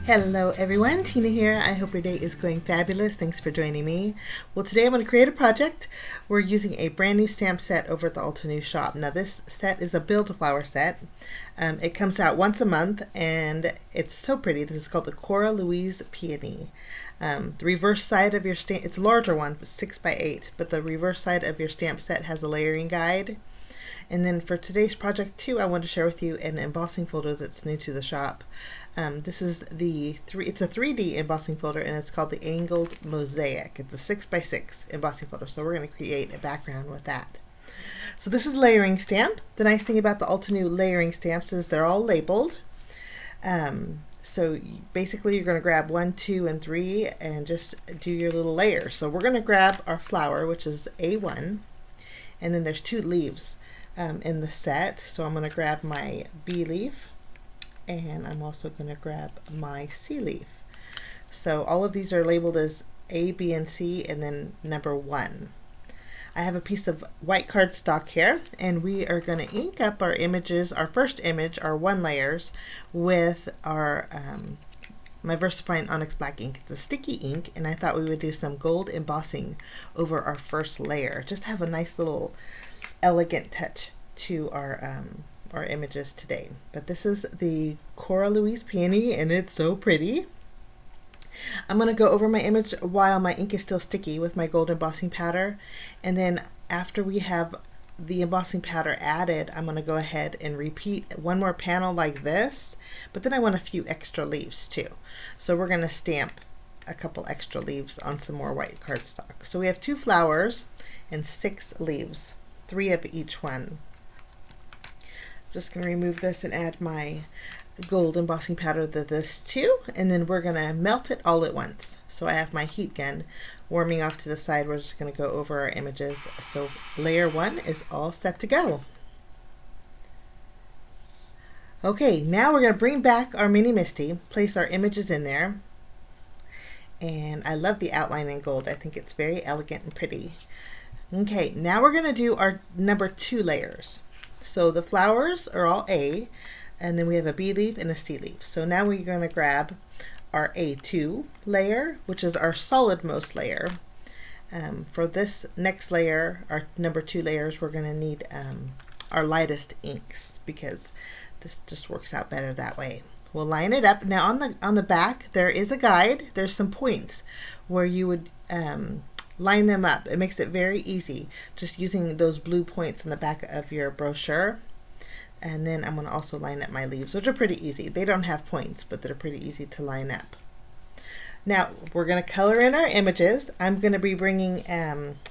Hello everyone, Tina here. I hope your day is going fabulous. Thanks for joining me. Well, today I'm going to create a project. We're using a brand new stamp set over at the Altenew shop. Now this set is a Build-A-Flower set. It comes out once a month and it's so pretty. This is called the Cora Louise Peony. The reverse side of your stamp, it's a larger one, 6x8, but the reverse side of your stamp set has a layering guide. And then for today's project too, I want to share with you an embossing folder that's new to the shop. This is it's a 3D embossing folder and it's called the Angled Mosaic. It's a 6x6 embossing folder, so we're going to create a background with that. So this is layering stamp. The nice thing about the Altenew layering stamps is they're all labeled. So basically you're going to grab 1, 2, and 3 and just do your little layer. So we're going to grab our flower, which is A1, and then there's 2 leaves in the set. So I'm going to grab my B leaf, and I'm also going to grab my C leaf. So all of these are labeled as A, B, and C, and then number 1. I have a piece of white cardstock here, and we are going to ink up our images, our first image, our 1 layers, with our my VersaFine Onyx Black ink. It's a sticky ink, and I thought we would do some gold embossing over our first layer. Just have a nice little elegant touch to our images today. But this is the Cora Louise Peony and it's so pretty. I'm going to go over my image while my ink is still sticky with my gold embossing powder, and then after we have the embossing powder added, I'm going to go ahead and repeat one more panel like this, but then I want a few extra leaves too. So we're going to stamp a couple extra leaves on some more white cardstock. So we have 2 flowers and 6 leaves, 3 of each one. Just going to remove this and add my gold embossing powder to this too, and then we're going to melt it all at once. So I have my heat gun warming off to the side. We're just going to go over our images. So layer 1 is all set to go. Okay, now we're going to bring back our mini MISTI, place our images in there, and I love the outline in gold. I think it's very elegant and pretty. Okay, now we're going to do our number 2 layers. So the flowers are all A, and then we have a B leaf and a C leaf. So now we're going to grab our A2 layer, which is our solidmost layer. For this next layer, our number 2 layers, we're going to need our lightest inks because this just works out better that way. We'll line it up. Now on the back there is a guide. There's some points where you would line them up. It makes it very easy just using those blue points on the back of your brochure. And then I'm going to also line up my leaves, which are pretty easy. They don't have points, but they're pretty easy to line up. Now we're going to color in our images. I'm going to be bringing,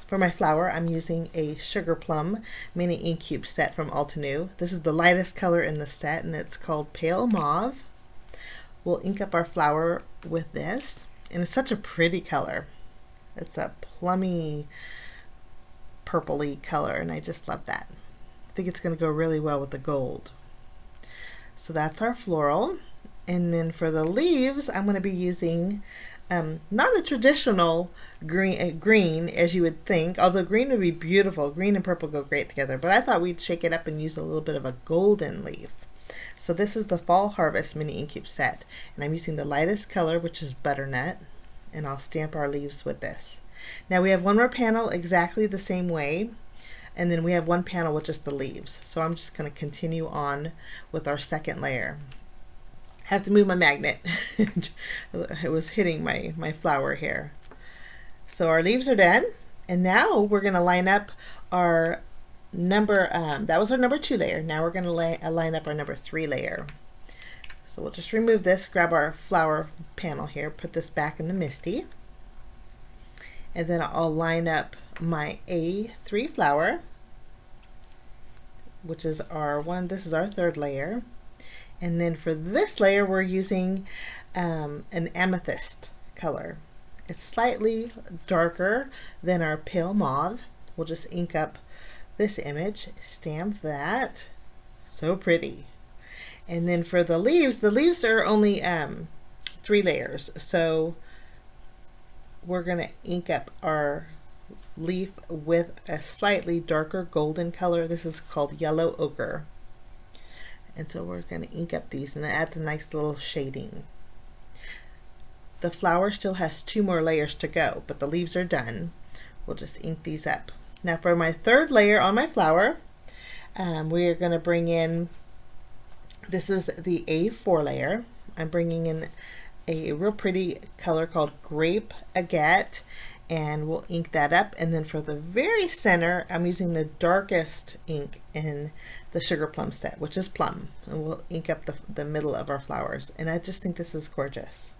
for my flower, I'm using a Sugarplum mini ink cube set from Altenew. This is the lightest color in the set, and it's called Pale Mauve. We'll ink up our flower with this, and it's such a pretty color. It's a plummy, purpley color, and I just love that. I think it's going to go really well with the gold. So that's our floral. And then for the leaves, I'm going to be using not a traditional green as you would think, although green would be beautiful. Green and purple go great together, but I thought we'd shake it up and use a little bit of a golden leaf. So this is the Fall Harvest mini ink cube set, and I'm using the lightest color, which is butternut, and I'll stamp our leaves with this. Now we have one more panel exactly the same way, and then we have 1 panel with just the leaves. So I'm just going to continue on with our second layer. I have to move my magnet. It was hitting my flower here. So our leaves are done, and now we're going to line up our number, that was our number 2 layer. Now we're going to line up our number 3 layer. So we'll just remove this, grab our flower panel here, put this back in the MISTI, and then I'll line up my A3 flower, which is our one. This is our 3rd layer, and then for this layer we're using an amethyst color. It's slightly darker than our pale mauve. We'll just ink up this image, stamp that. So pretty. And then for the leaves are only 3 layers, so we're going to ink up our leaf with a slightly darker golden color. This is called yellow ochre. And so we're going to ink up these, and it adds a nice little shading. the flower still has 2 more layers to go, but the leaves are done. We'll just ink these up. Now for my 3rd layer on my flower, we are going to bring in, this is the A4 layer. I'm bringing in a real pretty color called Grape Agate, and we'll ink that up. And then for the very center, I'm using the darkest ink in the Sugarplum set, which is plum, and we'll ink up the middle of our flowers. And I just think this is gorgeous.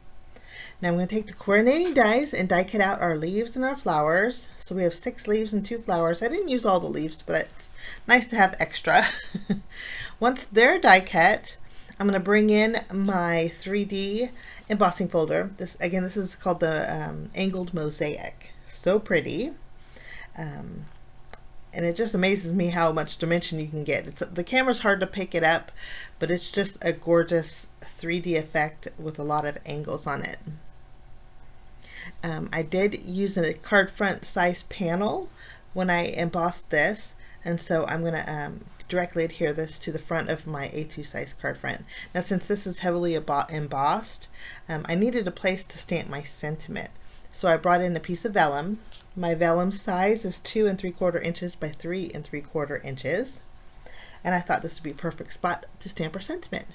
Now I'm going to take the coordinating dies and die cut out our leaves and our flowers. So we have 6 leaves and 2 flowers. I didn't use all the leaves, but it's nice to have extra. Once they're die cut, I'm going to bring in my 3D embossing folder. This is called the Angled Mosaic. So pretty. And it just amazes me how much dimension you can get. The camera's hard to pick it up, but it's just a gorgeous 3D effect with a lot of angles on it. I did use a card front size panel when I embossed this, and so I'm going to directly adhere this to the front of my A2 size card front. Now since this is heavily embossed, I needed a place to stamp my sentiment. So I brought in a piece of vellum. My vellum size is 2 3/4 inches by 3 3/4 inches. And I thought this would be a perfect spot to stamp our sentiment.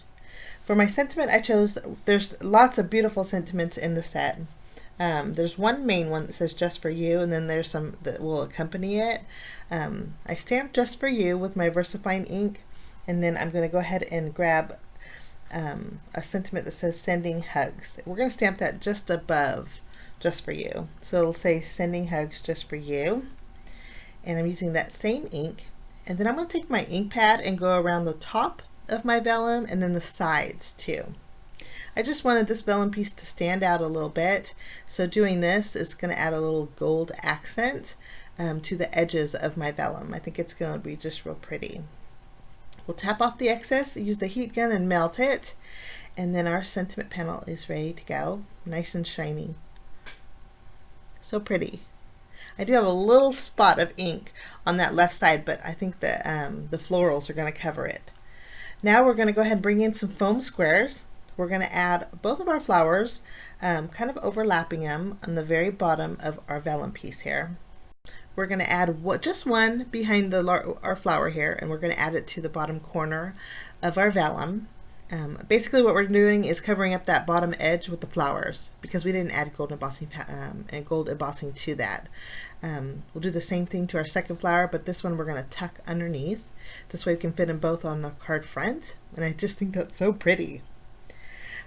For my sentiment, I chose, there's lots of beautiful sentiments in the set. There's one main one that says Just For You, and then there's some that will accompany it. I stamped Just For You with my VersaFine ink, and then I'm going to go ahead and grab a sentiment that says Sending Hugs. We're going to stamp that just above Just For You. So it'll say Sending Hugs Just For You. And I'm using that same ink. And then I'm going to take my ink pad and go around the top of my vellum and then the sides too. I just wanted this vellum piece to stand out a little bit. So doing this is going to add a little gold accent to the edges of my vellum. I think it's going to be just real pretty. We'll tap off the excess, use the heat gun and melt it. And then our sentiment panel is ready to go. Nice and shiny. So pretty. I do have a little spot of ink on that left side, but I think that the florals are going to cover it. Now we're going to go ahead and bring in some foam squares. We're going to add both of our flowers, kind of overlapping them on the very bottom of our vellum piece here. We're going to add just one behind our flower here, and we're going to add it to the bottom corner of our vellum. Basically what we're doing is covering up that bottom edge with the flowers because we didn't add gold embossing to that. We'll do the same thing to our second flower, but this one we're going to tuck underneath. This way we can fit them both on the card front, and I just think that's so pretty.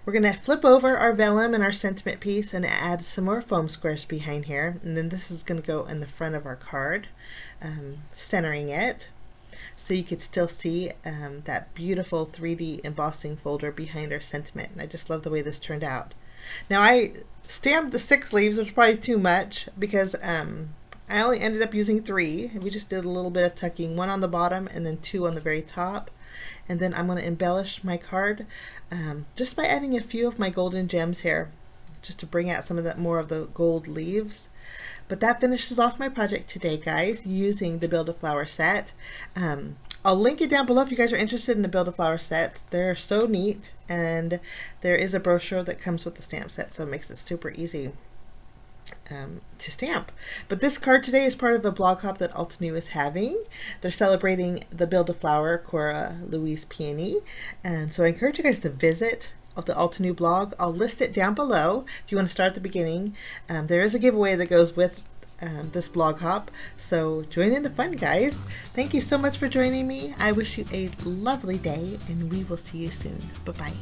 We're going to flip over our vellum and our sentiment piece and add some more foam squares behind here, and then this is going to go in the front of our card, centering it. So you could still see that beautiful 3D embossing folder behind our sentiment. And I just love the way this turned out. Now I stamped the 6 leaves, which was probably too much because I only ended up using 3. We just did a little bit of tucking, 1 on the bottom and then 2 on the very top. And then I'm going to embellish my card just by adding a few of my golden gems here, just to bring out some of that more of the gold leaves. But that finishes off my project today, guys, using the Build-A-Flower set. I'll link it down below if you guys are interested in the Build-A-Flower sets. They're so neat, and there is a brochure that comes with the stamp set, so it makes it super easy to stamp. But this card today is part of a blog hop that Altenew is having. They're celebrating the Build-A-Flower Cora Louise Peony, and so I encourage you guys to visit the Altenew blog. I'll list it down below if you want to start at the beginning. There is a giveaway that goes with this blog hop, so join in the fun, guys. Thank you so much for joining me. I wish you a lovely day, and we will see you soon. Bye-bye.